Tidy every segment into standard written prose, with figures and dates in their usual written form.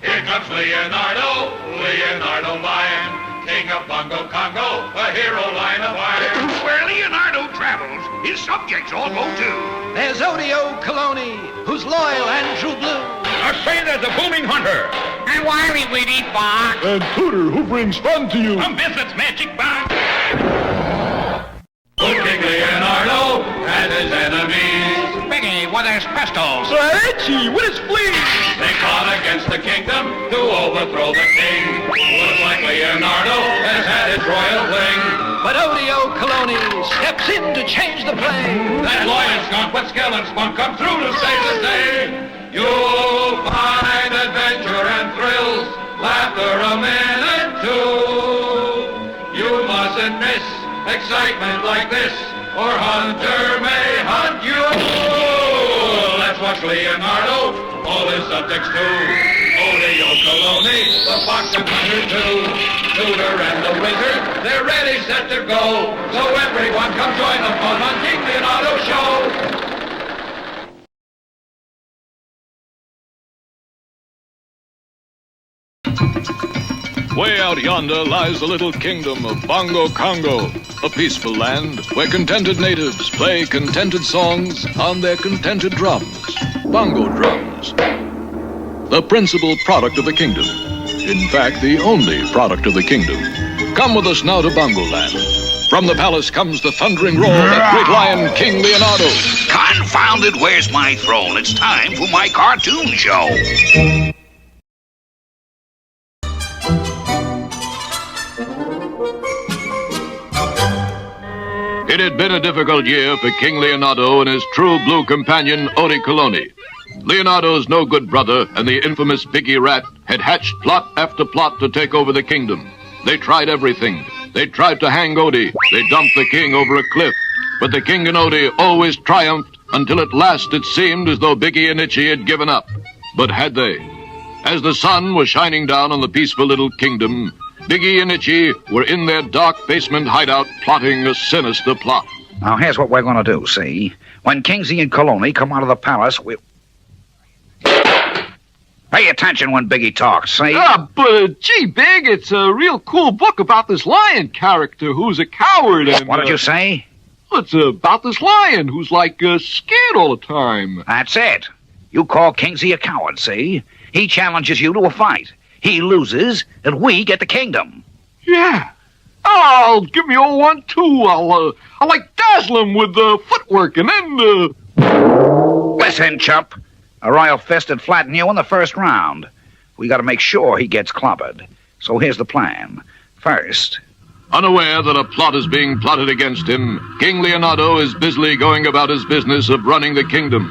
Here comes Leonardo, Leonardo Lion, king of Bongo Congo, a hero line of iron. Where Leonardo travels, his subjects all go too. There's Odio Coloni, who's loyal and true blue. I say there's a booming hunter. And wily witty fox. And Tooter, who brings fun to you. From Visit's magic box. King Leonardo and his enemies. Biggie with his pistols. Itchy with his fleas. They fought against the kingdom to overthrow the king. Looks like Leonardo has had his royal fling. But Odio Coloni steps in to change the play. That lion skunk with skeleton spunk come through to save the day. You'll find adventure and thrills, laughter a minute too. You mustn't miss excitement like this, or Hunter may hunt you. Let's watch Leonardo, all his subjects too. Odio Coloni, the fox and hunter too. Tooter and the wizard, they're ready, set to go. So everyone come join the fun on King Leonardo Show. Way out yonder lies the little kingdom of Bongo Congo, a peaceful land where contented natives play contented songs on their contented drums, bongo drums. The principal product of the kingdom. In fact, the only product of the kingdom. Come with us now to Bongo Land. From the palace comes the thundering roar of that great lion, King Leonardo. Confounded, where's my throne? It's time for my cartoon show. It had been a difficult year for King Leonardo and his true blue companion, Odio Coloni. Leonardo's no-good brother and the infamous Biggie Rat had hatched plot after plot to take over the kingdom. They tried everything. They tried to hang Odie. They dumped the king over a cliff. But the king and Odie always triumphed until at last it seemed as though Biggie and Itchy had given up. But had they? As the sun was shining down on the peaceful little kingdom, Biggie and Itchy were in their dark basement hideout plotting a sinister plot. Now, here's what we're going to do, see? When Kingsley and Coloni come out of the palace, we'll... Pay attention when Biggie talks, see? Gee, Big, it's a real cool book about this lion character who's a coward and... What did you say? It's about this lion who's, scared all the time. That's it. You call Kingsley a coward, see? He challenges you to a fight. He loses, and we get the kingdom. Yeah. I'll give me all one, too. I'll dazzle him with footwork, and then, Listen, chump. A royal fist would flatten you in the first round. We gotta make sure he gets clobbered. So here's the plan. First... Unaware that a plot is being plotted against him, King Leonardo is busily going about his business of running the kingdom.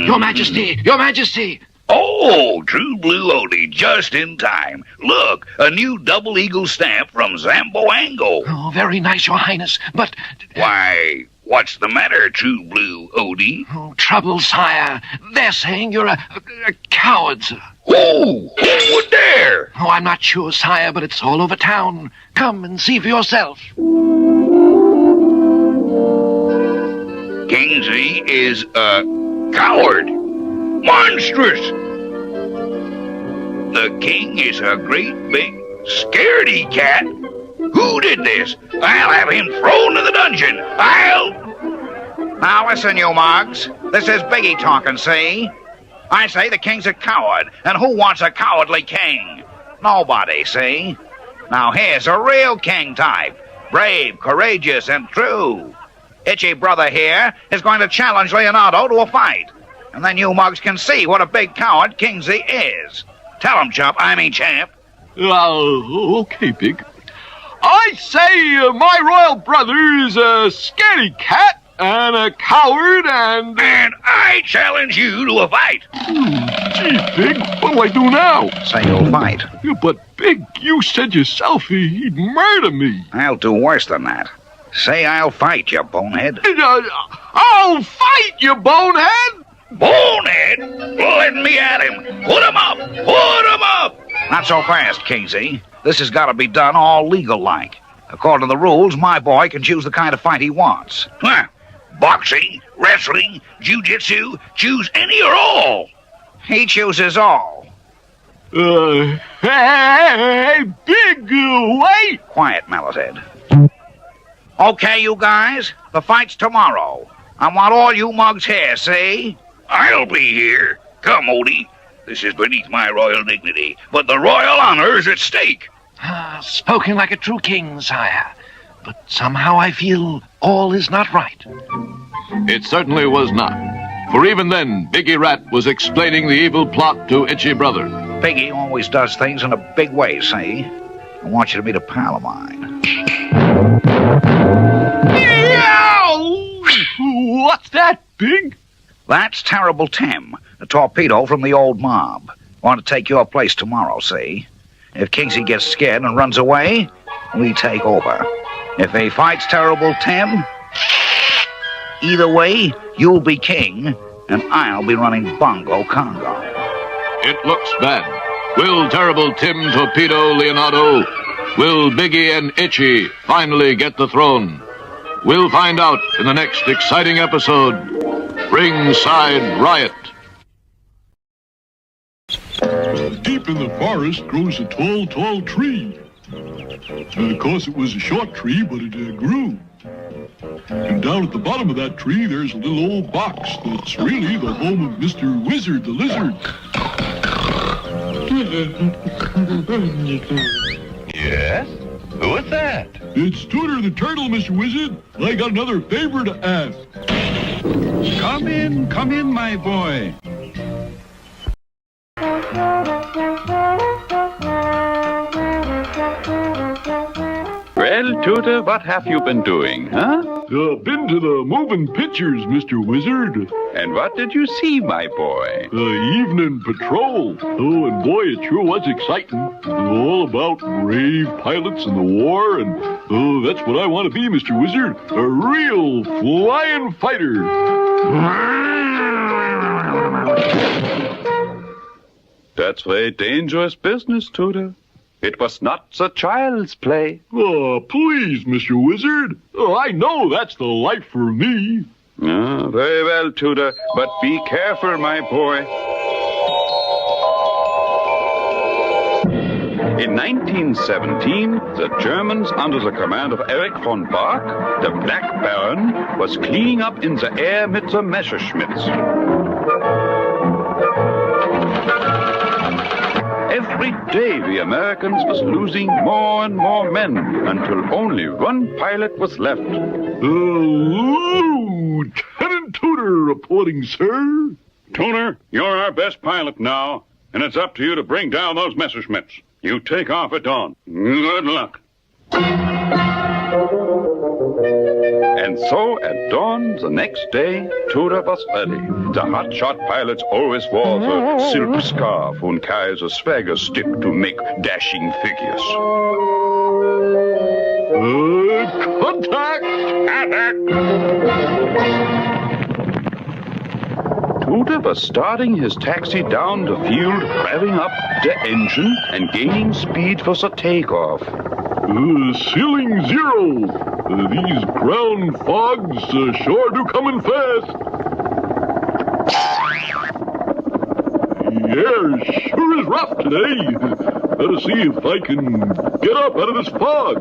Your Majesty! Your Majesty! Oh, True Blue Odie, just in time. Look, a new double eagle stamp from Zamboango. Oh, very nice, Your Highness, but... Why, what's the matter, True Blue Odie? Oh, trouble, sire. They're saying you're a coward, sir. Who would dare? Oh, I'm not sure, sire, but it's all over town. Come and see for yourself. Kingsley is a coward. Monstrous. The king is a great big scaredy cat. Who did this? I'll have him thrown in the dungeon. Now listen, you mugs. This is Biggie talking, see? I say the king's a coward, and who wants a cowardly king? Nobody, see? Now here's a real king type. Brave, courageous, and true. Itchy brother here is going to challenge Leonardo to a fight. And then you mugs can see what a big coward Kingsley is. Tell him, champ. Okay, Big. I say my royal brother is a scaredy cat and a coward and I challenge you to a fight. Gee, Big, what'll I do now? Say you'll fight. Yeah, but, Big, you said yourself he'd murder me. I'll do worse than that. Say I'll fight, you bonehead. I'll fight, you bonehead! Bonehead? Let me at him. Put him up! Put him up! Not so fast, Kingsley. This has got to be done all legal-like. According to the rules, my boy can choose the kind of fight he wants. Huh. Boxing, wrestling, jiu-jitsu, choose any or all. He chooses all. Hey, big, wait! Quiet, Melazed. Okay, you guys, the fight's tomorrow. I want all you mugs here, see? I'll be here. Come, Odie. This is beneath my royal dignity, but the royal honor is at stake. Spoken like a true king, sire. But somehow I feel all is not right. It certainly was not. For even then, Biggie Rat was explaining the evil plot to Itchy Brother. Biggie always does things in a big way, see? I want you to meet a pal of mine. What's that, Big? That's Terrible Tim, the torpedo from the old mob. Want to take your place tomorrow, see? If Kingsy gets scared and runs away, we take over. If he fights Terrible Tim, either way, you'll be king, and I'll be running Bongo Congo. It looks bad. Will Terrible Tim torpedo Leonardo? Will Biggie and Itchy finally get the throne? We'll find out in the next exciting episode, Ringside Riot. Deep in the forest grows a tall, tall tree. Of course, it was a short tree, but it grew. And down at the bottom of that tree, there's a little old box that's really the home of Mr. Wizard the Lizard. Yes? Who is that? It's Tutor the Turtle, Mr. Wizard. I got another favor to ask. Come in, my boy. Well, Tooter, what have you been doing, huh? Been to the moving pictures, Mr. Wizard. And what did you see, my boy? Evening patrol. Oh, and boy, it sure was exciting. All about brave pilots in the war, and that's what I want to be, Mr. Wizard. A real flying fighter. That's very dangerous business, Tooter. It was not the child's play. Oh, please, Mr. Wizard. Oh, I know that's the life for me. Very well, Tooter, but be careful, my boy. In 1917, the Germans, under the command of Erich von Bach, the Black Baron, was cleaning up in the air with the Messerschmitts. Every day the Americans was losing more and more men until only one pilot was left. Lieutenant Tooter reporting, sir. Tooter, you're our best pilot now, and it's up to you to bring down those Messerschmitts. You take off at dawn. Good luck. And so, at dawn the next day, Tooter was ready. The hotshot pilots always wore the silk scarf and carries a swagger stick to make dashing figures. Contact! Tooter was starting his taxi down the field, revving up the engine and gaining speed for the takeoff. Ceiling zero. These ground fogs sure do come in fast. The air sure is rough today. Gotta see if I can get up out of this fog.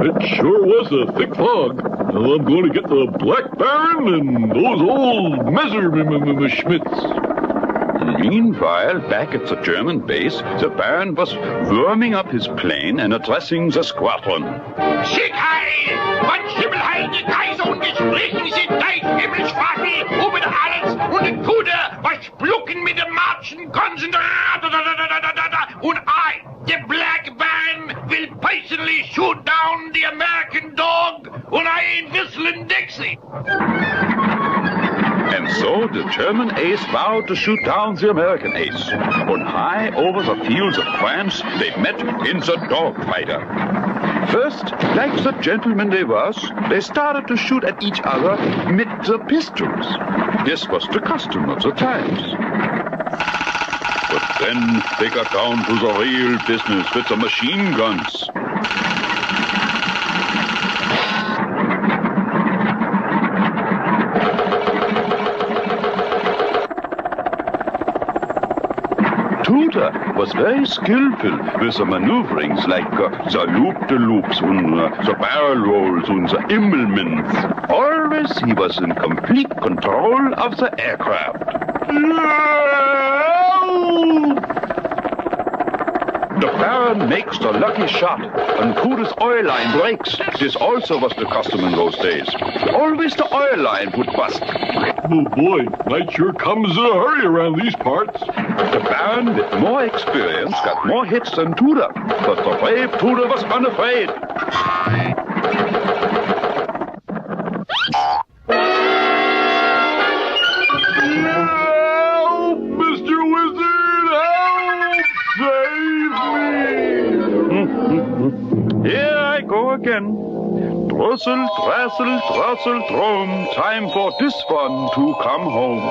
It sure was a thick fog. Now I'm going to get the Black Baron and those old Messerschmitts. Meanwhile, back at the German base, the Baron was warming up his plane and addressing the squadron. Schick heil! Von Himmel heil, die Kaiser und Gesprächen sind dein Himmelsschwachel, oben alles und den Puder, was Splucken mit dem Marschen konzentriert. Und I, the Black Baron, will personally shoot down the American dog, and I ain't whistling Dixie. And so the German ace vowed to shoot down the American ace. And high over the fields of France, they met in the dogfighter. First, like the gentlemen they was, they started to shoot at each other with the pistols. This was the custom of the times. But then they got down to the real business with the machine guns. Tooter was very skillful with the maneuverings like the loop-de-loops and the barrel rolls and the immelments. Always he was in complete control of the aircraft. The Baron makes the lucky shot, and Tooter's oil line breaks. This also was the custom in those days. Always the oil line would bust. Oh boy, night sure comes in a hurry around these parts. The Baron, with more experience, got more hits than Tooter, but the brave Tooter was unafraid. Help, Mr. Wizard! Help! Save me! Here I go again. Drossel, drassel, drossel, drum. Time for this one to come home.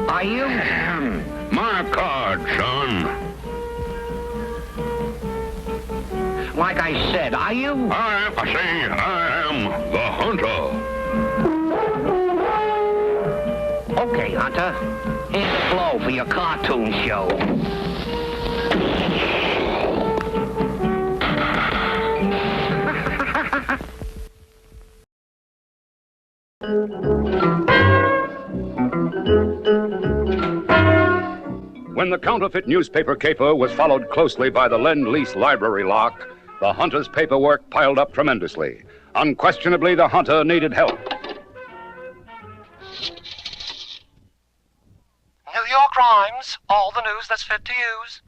Are you? My card, son. Like I said, are you? I say I am the hunter. Okay, Hunter. Here's the blow for your cartoon show. When the counterfeit newspaper caper was followed closely by the Lend-Lease library lock, the hunter's paperwork piled up tremendously. Unquestionably, the hunter needed help. New York Rhymes, all the news that's fit to use.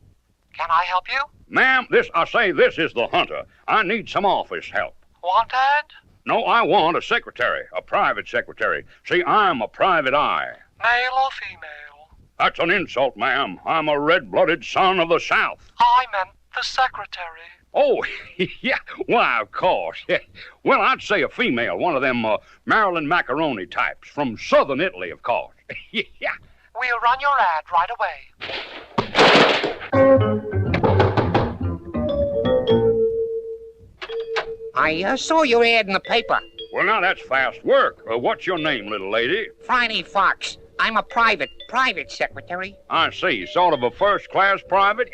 Can I help you? Ma'am, this is the hunter. I need some office help. Wanted? No, I want a secretary, a private secretary. See, I'm a private eye. Male or female? That's an insult, ma'am. I'm a red-blooded son of the South. I meant the secretary. Oh, yeah, why, of course. Well, I'd say a female, one of them Marilyn Macaroni types from southern Italy, of course. Yeah. We'll run your ad right away. I saw your ad in the paper. Well, now that's fast work. What's your name, little lady? Franny Fox. I'm a private secretary. I see. Sort of a first-class private?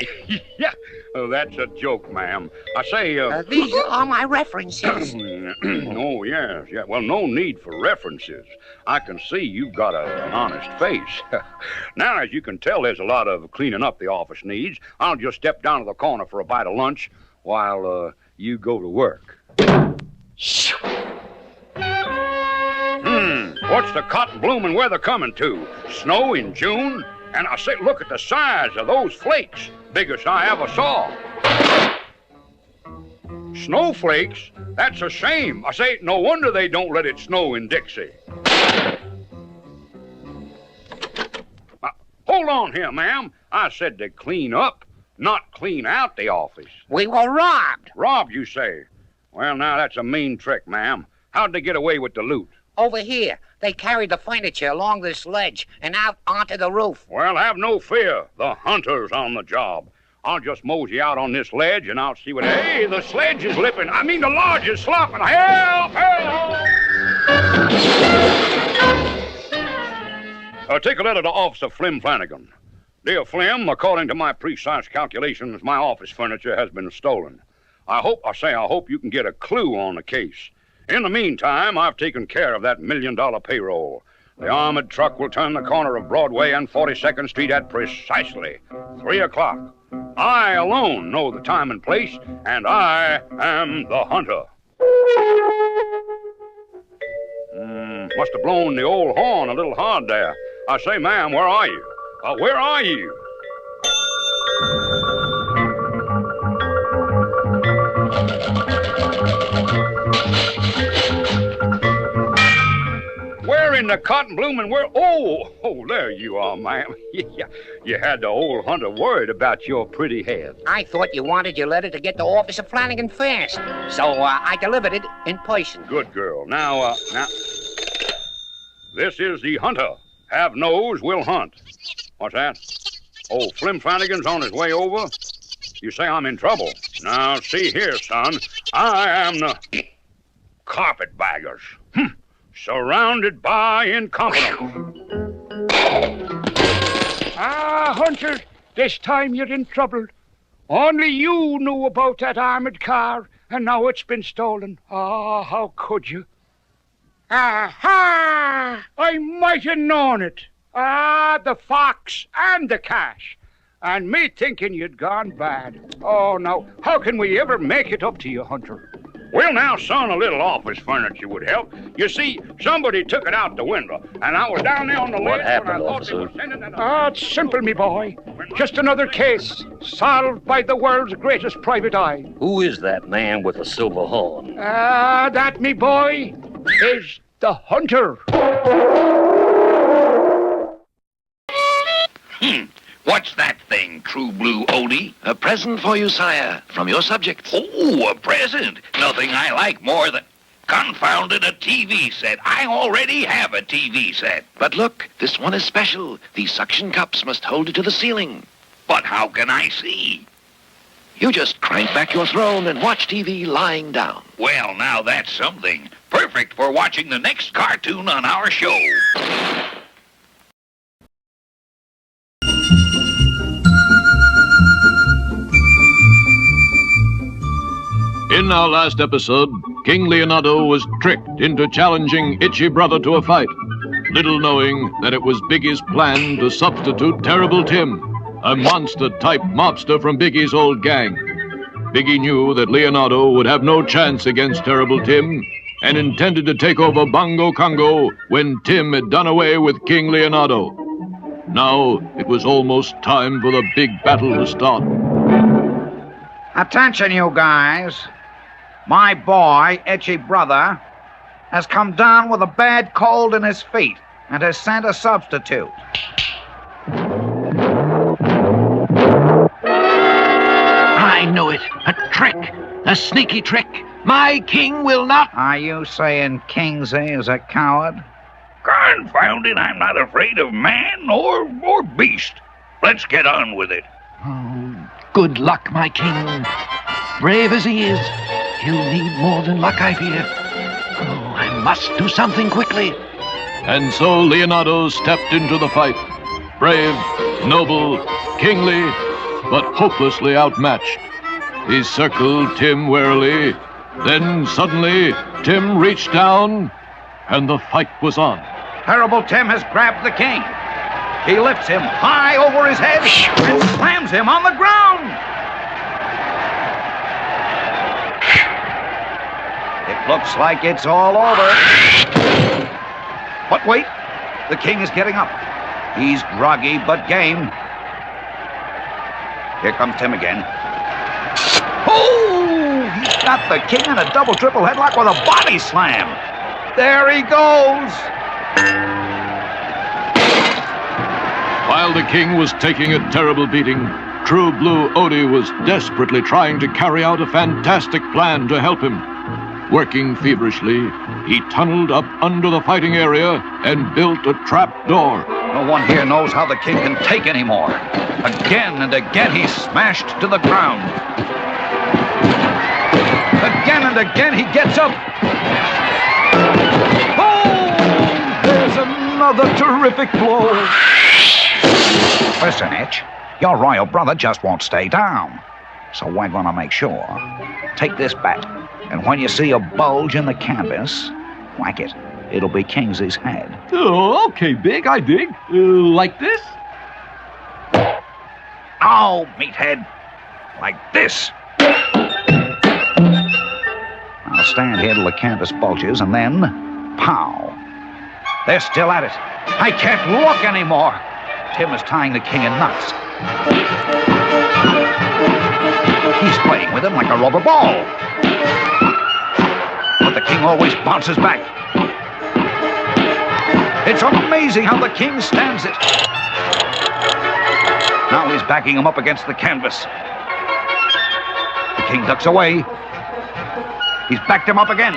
Yeah. Oh, that's a joke, ma'am. I say, These are my references. Oh, yes. Yeah. Well, no need for references. I can see you've got an honest face. Now, as you can tell, there's a lot of cleaning up the office needs. I'll just step down to the corner for a bite of lunch while, you go to work. What's the cotton blooming weather coming to? Snow in June? And I say, look at the size of those flakes. Biggest I ever saw. Snowflakes? That's a shame. I say, no wonder they don't let it snow in Dixie. Hold on here, ma'am. I said to clean up, not clean out the office. We were robbed. Robbed, you say? Well, now, that's a mean trick, ma'am. How'd they get away with the loot? Over here. They carried the furniture along this ledge and out onto the roof. Well, have no fear. The hunter's on the job. I'll just mosey out on this ledge and I'll see what... Hey, the sledge is lipping. I mean, the lodge is slopping. Help! Take a letter to Officer Flim Flanagan. Dear Flim, according to my precise calculations, my office furniture has been stolen. I hope you can get a clue on the case. In the meantime, I've taken care of that $1 million payroll. The armored truck will turn the corner of Broadway and 42nd Street at precisely 3 o'clock. I alone know the time and place, and I am the hunter. Must have blown the old horn a little hard there. I say, ma'am, where are you? Where are you? Where in the cotton blooming world. Oh, there you are, ma'am. Yeah, you had the old hunter worried about your pretty head. I thought you wanted your letter to get to Officer Flanagan fast, so I delivered it in person. Good girl. Now, this is the hunter. Have nose, will hunt. What's that? Oh, Flim Flanagan's on his way over? You say I'm in trouble. Now, see here, son. I am the carpetbaggers. Surrounded by incompetence. Hunter, this time you're in trouble. Only you knew about that armored car, and now it's been stolen. How could you? Aha! I might have known it. The fox and the cash. And me thinking you'd gone bad. Oh, now, how can we ever make it up to you, Hunter? Well, now, son, a little office furniture would help. You see, somebody took it out the window, and I was down there on the ledge. What happened, when I thought officer? they were sending it It's simple, me boy. Just another case, solved by the world's greatest private eye. Who is that man with the silver horn? That, me boy, is the Hunter. What's that thing, True Blue Odie? A present for you, sire, from your subjects. Oh, a present? Nothing I like more than... Confounded, a TV set. I already have a TV set. But look, this one is special. These suction cups must hold it to the ceiling. But how can I see? You just crank back your throne and watch TV lying down. Well, now that's something. Perfect for watching the next cartoon on our show. In our last episode, King Leonardo was tricked into challenging Itchy Brother to a fight, little knowing that it was Biggie's plan to substitute Terrible Tim, a monster-type mobster from Biggie's old gang. Biggie knew that Leonardo would have no chance against Terrible Tim and intended to take over Bongo Congo when Tim had done away with King Leonardo. Now it was almost time for the big battle to start. Attention, you guys. My boy, Itchy Brother, has come down with a bad cold in his feet and has sent a substitute. I know it. A trick. A sneaky trick. My king will not... Are you saying Kingsley is a coward? Confound it, I'm not afraid of man or beast. Let's get on with it. Oh, good luck, my king. Brave as he is, he'll need more than luck, I fear. Oh, I must do something quickly. And so Leonardo stepped into the fight. Brave, noble, kingly, but hopelessly outmatched. He circled Tim warily. Then suddenly, Tim reached down, and the fight was on. Terrible Tim has grabbed the king. He lifts him high over his head and slams him on the ground. It looks like it's all over. But wait, the king is getting up. He's groggy but game. Here comes Tim again. Oh! He's got the king in a double-triple headlock with a body slam. There he goes. While the king was taking a terrible beating, True Blue Odie was desperately trying to carry out a fantastic plan to help him. Working feverishly, he tunneled up under the fighting area and built a trap door. No one here knows how the king can take anymore. Again and again he smashed to the ground. Again and again he gets up. Oh! There's another terrific blow. Listen, Itch, your royal brother just won't stay down. So we're gonna make sure. Take this bat, and when you see a bulge in the canvas, whack it. It'll be Kingsley's head. Oh, okay, Big, I dig. Like this? Oh, meathead. Like this. I'll stand here till the canvas bulges, and then, pow. They're still at it. I can't look anymore. Tim is tying the king in knots. He's playing with him like a rubber ball. But the king always bounces back. It's amazing how the king stands it. Now he's backing him up against the canvas. The king ducks away. He's backed him up again.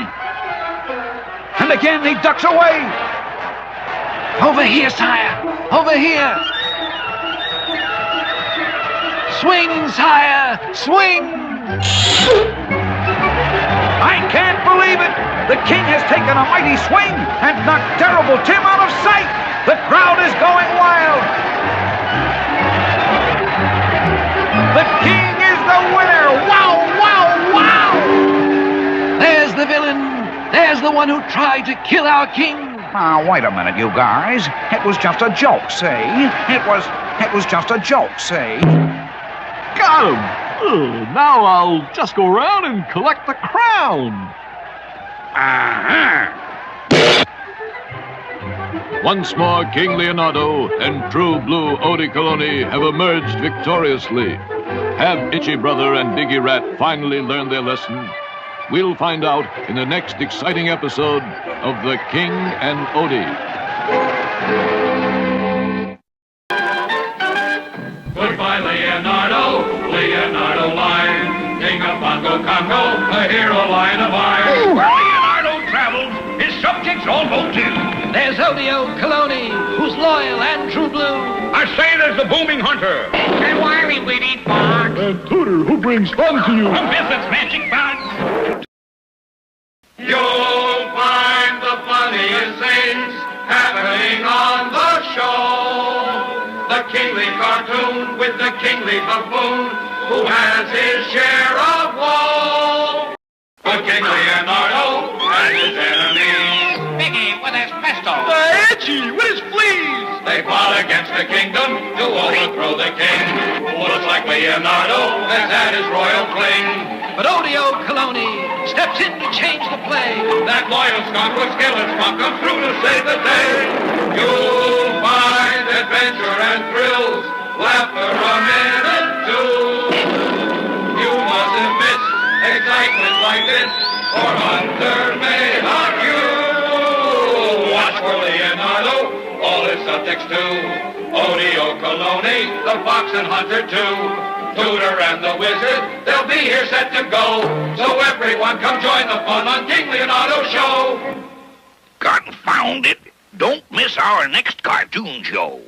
And again he ducks away. Over here, sire. Over here. Swing, sire. Swing. I can't believe it. The king has taken a mighty swing and knocked Terrible Tim out of sight. The crowd is going wild. The king is the winner. Wow, wow, wow. There's the villain. There's the one who tried to kill our king. Now, wait a minute, you guys. It was just a joke, see? It was just a joke, see? Got him! Now I'll just go around and collect the crown. Once more, King Leonardo and True Blue Oedicoloni have emerged victoriously. Have Itchy Brother and Diggy Rat finally learned their lesson? We'll find out in the next exciting episode of The King and Odie. Goodbye, Leonardo, Leonardo Lion, King of Bongo Congo, a hero lion of iron. Where Leonardo travels, his subjects all go too. There's Oedicoloni, who's loyal and true blue. I say there's the booming hunter. And wily witty fox. And Tooter, who brings fun to you. From Business Magic Box. You'll find the funniest things happening on the show. The kingly cartoon with the kingly buffoon who has his share of woe. The King Leonardo and his enemies. Biggie with his pistol. Itchy with his fleas. They plot against the kingdom to overthrow the king. Looks like Leonardo has had his royal fling. But Oedicoloni steps in to change the play. That loyal skunk with skeleton spunk comes through to save the day. You'll find adventure and thrills, laughter a minute too. You mustn't miss excitement like this, or Hunter may hunt you. Watch for Leonardo, all his subjects too. Oedicoloni, the fox and hunter too. Tooter and the wizard, they'll be here set to go. So everyone come join the fun on King Leonardo's show. Confound it! Don't miss our next cartoon show.